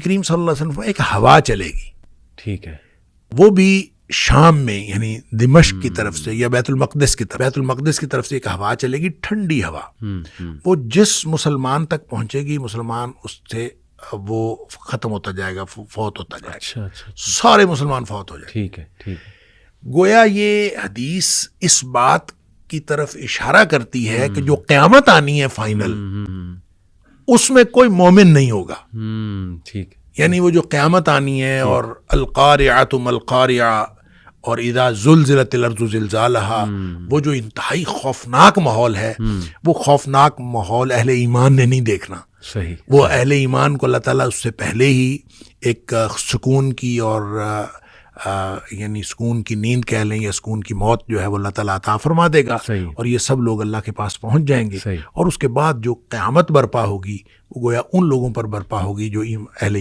کریم صلی اللہ علیہ وسلم ایک ہوا چلے گی، ٹھیک ہے، وہ بھی شام میں یعنی دمشق کی طرف سے یا بیت المقدس کی طرف سے ایک ہوا چلے گی، ٹھنڈی ہوا. وہ جس مسلمان تک پہنچے گی مسلمان اس سے وہ ختم ہوتا جائے گا، فوت ہوتا جائے گا. اچھا، سارے مسلمان فوت ہو جائیں گے. ٹھیک ہے، ٹھیک ہے. گویا یہ حدیث اس بات کی طرف اشارہ کرتی ہے کہ جو قیامت آنی ہے فائنل، اس میں کوئی مومن نہیں ہوگا. ٹھیک ہے. یعنی وہ جو قیامت آنی ہے اور القارعۃ ما القارعہ اور اذا زلزلت الارض زلزالہا، وہ جو انتہائی خوفناک ماحول ہے، وہ خوفناک ماحول اہل ایمان نے نہیں دیکھنا. صحیح. وہ اہل ایمان کو اللہ تعالیٰ اس سے پہلے ہی ایک سکون کی اور یعنی سکون کی نیند کہہ لیں یا سکون کی موت جو ہے وہ اللہ تعالیٰ عطا فرما دے گا. صحیح. اور یہ سب لوگ اللہ کے پاس پہنچ جائیں گے. صحیح. اور اس کے بعد جو قیامت برپا ہوگی وہ گویا ان لوگوں پر برپا ہوگی جو اہل ایمان